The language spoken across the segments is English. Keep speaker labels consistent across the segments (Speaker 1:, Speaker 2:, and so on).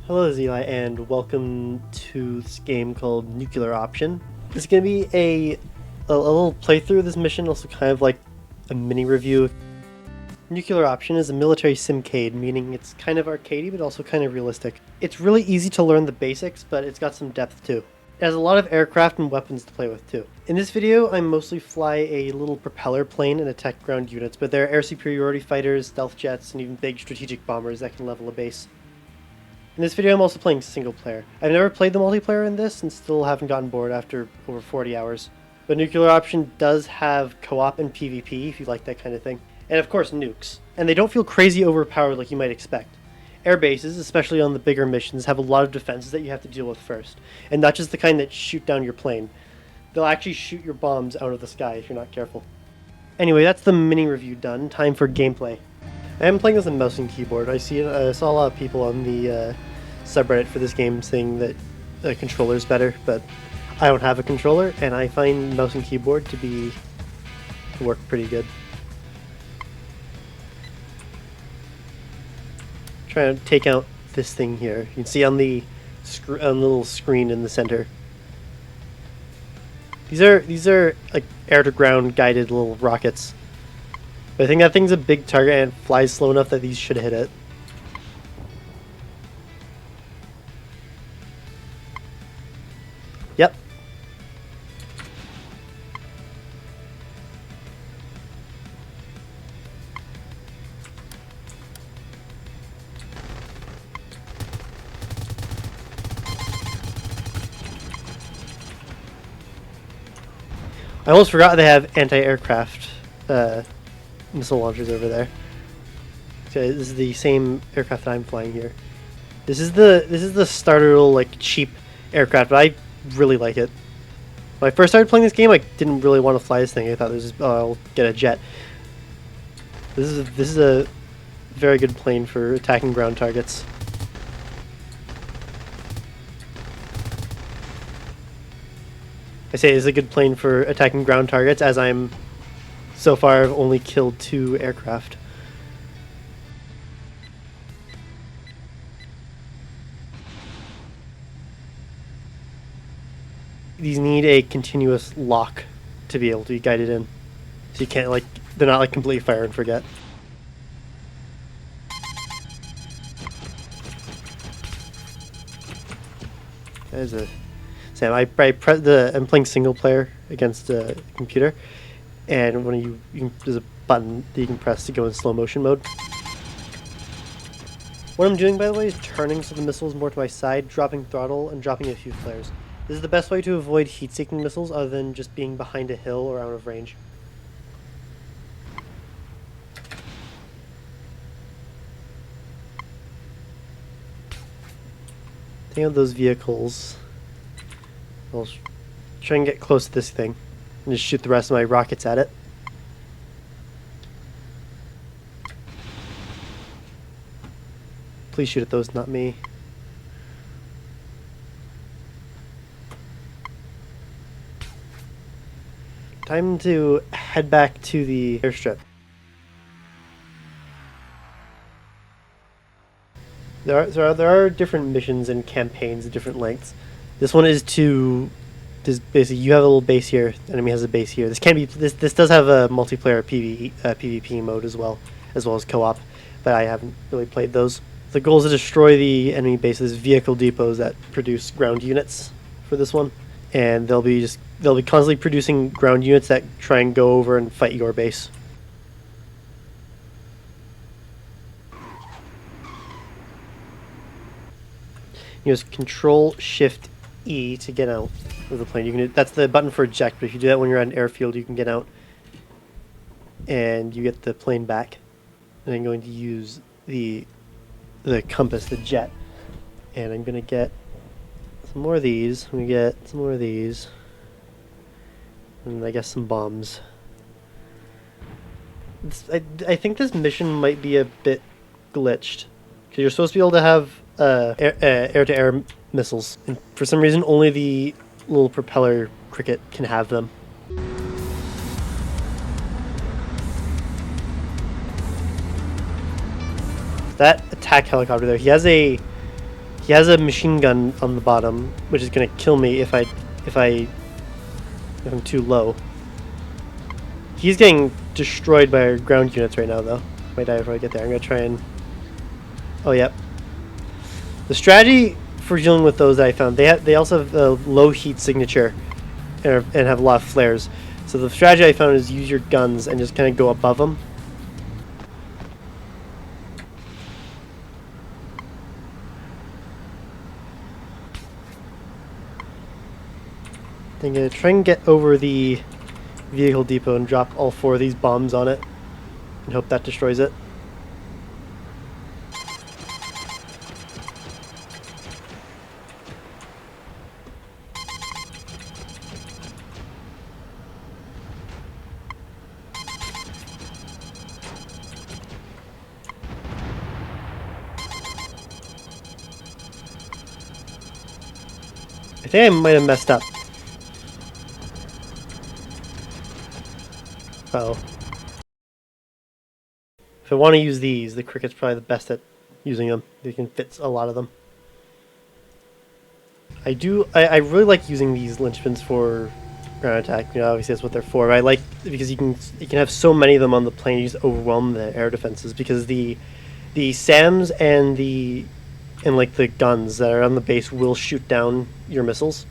Speaker 1: Hello Zeli, and welcome to this game called Nuclear Option. It's going to be a little playthrough of this mission, also kind of like a mini review. Nuclear Option is a military simcade, meaning it's kind of arcadey but also kind of realistic. It's really easy to learn the basics, but it's got some depth too. It has a lot of aircraft and weapons to play with too. In this video, I mostly fly a little propeller plane and attack ground units, but there are air superiority fighters, stealth jets, and even big strategic bombers that can level a base. In this video, I'm also playing single player. I've never played the multiplayer in this and still haven't gotten bored after over 40 hours. But Nuclear Option does have co-op and PvP if you like that kind of thing. And of course, nukes. And they don't feel crazy overpowered like you might expect. Air bases, especially on the bigger missions, have a lot of defenses that you have to deal with first. And not just the kind that shoot down your plane. They'll actually shoot your bombs out of the sky if you're not careful. Anyway, that's the mini review done. Time for gameplay. I am playing with a mouse and keyboard. I saw a lot of people on the subreddit for this game saying that a controller is better, but I don't have a controller, and I find mouse and keyboard to work pretty good. Trying to take out this thing here. You can see on the little screen in the center. These are like air to ground guided little rockets. But I think that thing's a big target and it flies slow enough that these should hit it. Yep. I almost forgot they have anti-aircraft missile launchers over there. Okay, this is the same aircraft that I'm flying here. This is the starter little like cheap aircraft, but I really like it. When I first started playing this game, I didn't really want to fly this thing. I thought this is, oh, I'll get a jet. This is a very good plane for attacking ground targets. I say it's a good plane for attacking ground targets, as I'm so far I've only killed 2 aircraft. These need a continuous lock to be able to be guided in. So you can't they're not like completely fire and forget. There's a Sam. I'm playing single player against a computer, and when there's a button that you can press to go in slow motion mode. What I'm doing, by the way, is turning so the missile's more to my side, dropping throttle, and dropping a few flares. This is the best way to avoid heat-seeking missiles other than just being behind a hill or out of range. Taking out those vehicles. I'll try and get close to this thing and just shoot the rest of my rockets at it. Please shoot at those, not me. Time to head back to the airstrip. There are different missions and campaigns at different lengths. This one is basically you have a little base here, the enemy has a base here. This does have a multiplayer PvP mode as well as co-op, but I haven't really played those. The goal is to destroy the enemy bases, vehicle depots that produce ground units for this one, and they'll be constantly producing ground units that try and go over and fight your base. Use Control Shift E to get out of the plane. That's the button for eject, but if you do that when you're on an airfield, you can get out and you get the plane back. And I'm going to use the compass, the jet, and I'm going to get some more of these. I'm going to get some more of these, and I guess some bombs. I think this mission might be a bit glitched because you're supposed to be able to have air-to-air missiles, and for some reason only the little propeller cricket can have them. That attack helicopter there, he He has a machine gun on the bottom, which is gonna kill me if I'm too low. He's getting destroyed by our ground units right now, though. Might die before I get there. I'm gonna try and. Oh, yep. The strategy for dealing with those that I found, they also have a low heat signature and have a lot of flares. So the strategy I found is use your guns and just kind of go above them. I'm gonna try and get over the vehicle depot and drop all 4 of these bombs on it and hope that destroys it. I think I might have messed up. Uh-oh. If I want to use these, the cricket's probably the best at using them. They can fit a lot of them. I really like using these linchpins for ground attack. You know, obviously that's what they're for. But I like because you can have so many of them on the plane, you just overwhelm the air defenses because the SAMs and the guns that are on the base will shoot down your missiles.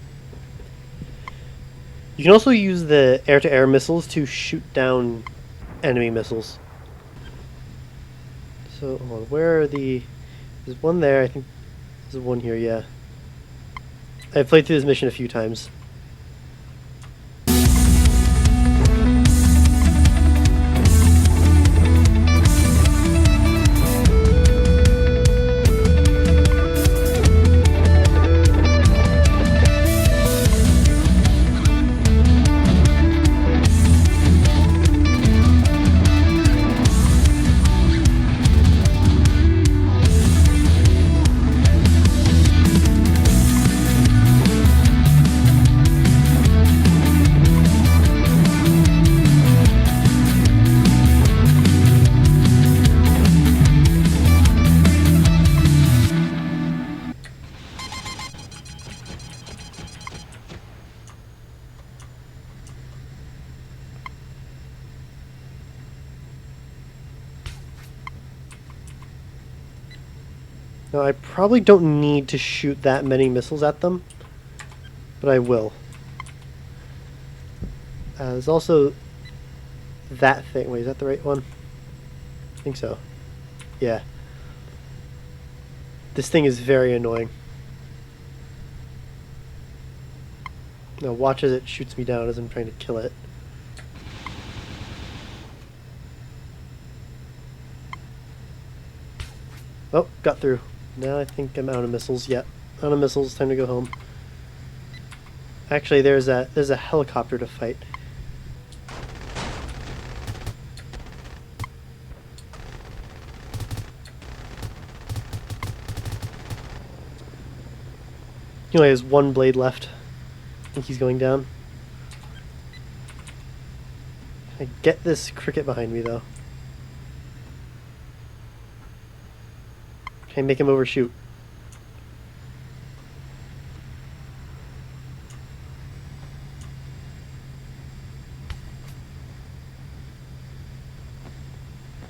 Speaker 1: You can also use the air-to-air missiles to shoot down enemy missiles. So, hold on, where are the... There's one there, I think there's one here, yeah. I've played through this mission a few times. Now, I probably don't need to shoot that many missiles at them, but I will. There's also that thing. Wait, is that the right one? I think so. Yeah. This thing is very annoying. Now watch as it shoots me down as I'm trying to kill it. Oh, got through. Now I think I'm out of missiles. Yep, out of missiles. Time to go home. Actually, there's a helicopter to fight. He only has one blade left. I think he's going down. I get this cricket behind me though. Can I make him overshoot?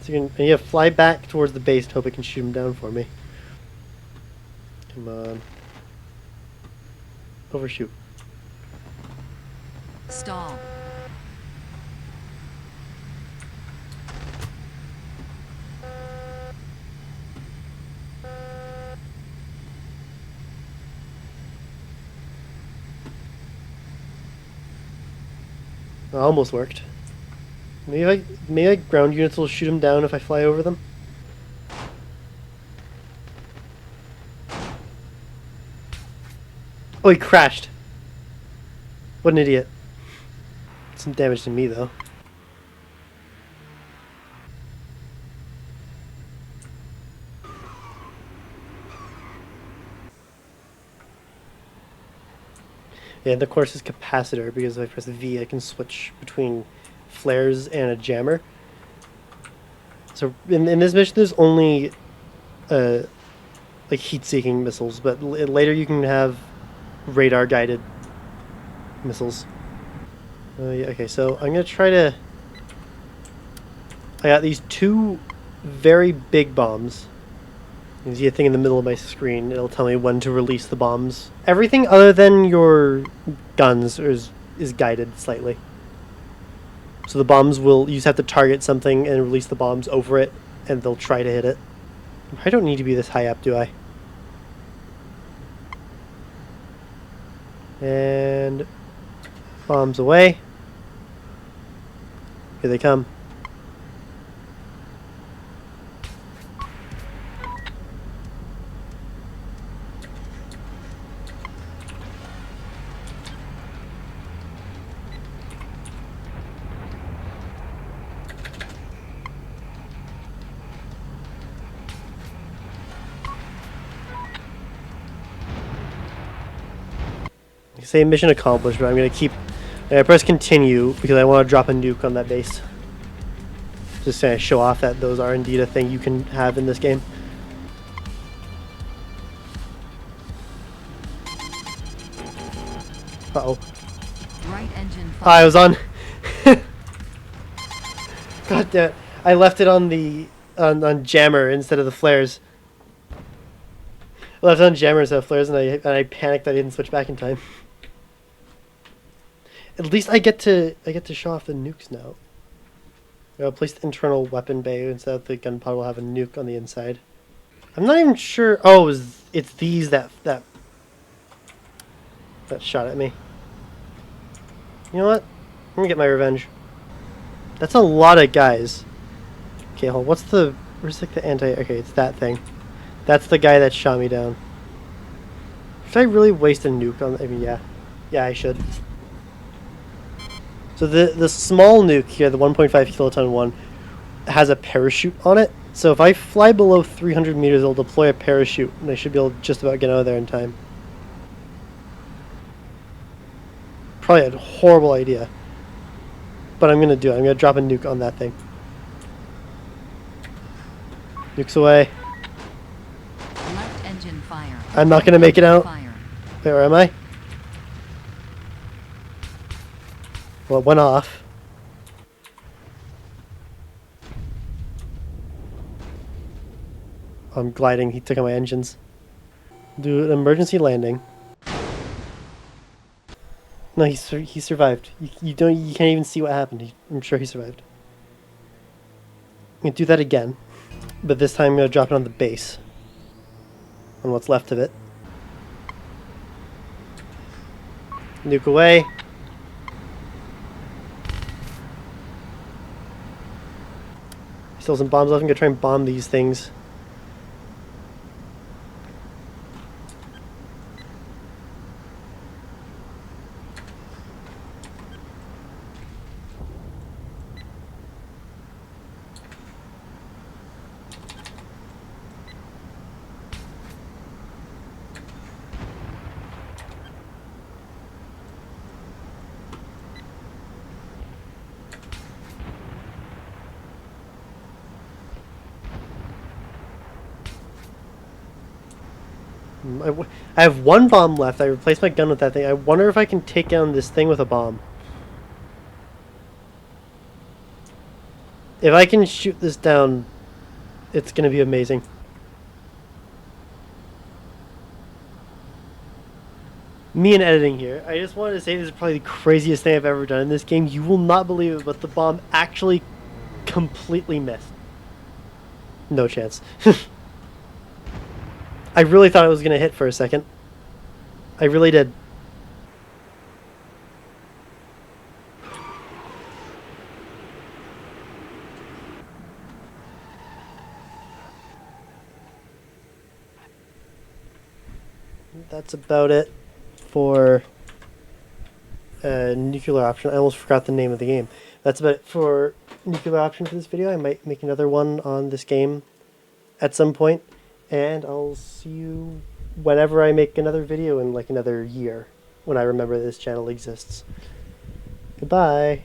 Speaker 1: So you can fly back towards the base and hope it can shoot him down for me. Come on. Overshoot.
Speaker 2: Stall.
Speaker 1: Almost worked. Maybe ground units will shoot him down if I fly over them. Oh, he crashed. What an idiot. Some damage to me though. Yeah, and of course is capacitor, because if I press V I can switch between flares and a jammer. So in this mission there's only like heat-seeking missiles, but later you can have radar-guided missiles. Yeah, okay, so I'm gonna try to. I got these two very big bombs. You see a thing in the middle of my screen. It'll tell me when to release the bombs. Everything other than your guns is guided slightly. So the bombs will, you just have to target something and release the bombs over it, and they'll try to hit it. I don't need to be this high up, do I? And bombs away. Here they come. Say mission accomplished, but I'm gonna keep. I press continue because I want to drop a nuke on that base. Just to show off that those are indeed a thing you can have in this game. Uh-oh.
Speaker 2: Right engine
Speaker 1: Oh, I was on. God damn it. I left it on the on jammer instead of the flares. I left it on jammer instead of flares, and I panicked that I didn't switch back in time. At least I get to show off the nukes now. I'll place the internal weapon bay instead of the gun pod will have a nuke on the inside. I'm not even sure. Oh, it's these that shot at me. You know what? I'm gonna get my revenge. That's a lot of guys. Okay, hold on. What's the... Where's like the anti... Okay, it's that thing. That's the guy that shot me down. Should I really waste a nuke on... I mean, yeah. Yeah, I should. So the small nuke here, the 1.5 kiloton one, has a parachute on it. So if I fly below 300 meters, it'll deploy a parachute, and I should be able to just about get out of there in time. Probably a horrible idea. But I'm going to do it. I'm going to drop a nuke on that thing. Nukes away.
Speaker 2: Left engine fire.
Speaker 1: I'm not going to make it out. Wait, where am I? Well, it went off. I'm gliding. He took out my engines. Do an emergency landing. No, he survived. You can't even see what happened. I'm sure he survived. I'm gonna do that again, but this time I'm gonna drop it on the base. On what's left of it. Nuke away. Still some bombs left. I'm gonna try and bomb these things. I have one bomb left. I replaced my gun with that thing. I wonder if I can take down this thing with a bomb. If I can shoot this down, it's going to be amazing. Me and editing here. I just wanted to say this is probably the craziest thing I've ever done in this game. You will not believe it, but the bomb actually completely missed. No chance. I really thought it was going to hit for a second. I really did. That's about it for nuclear option. I almost forgot the name of the game. That's about it for nuclear option for this video. I might make another one on this game at some point. And I'll see you whenever I make another video in like another year, when I remember this channel exists. Goodbye.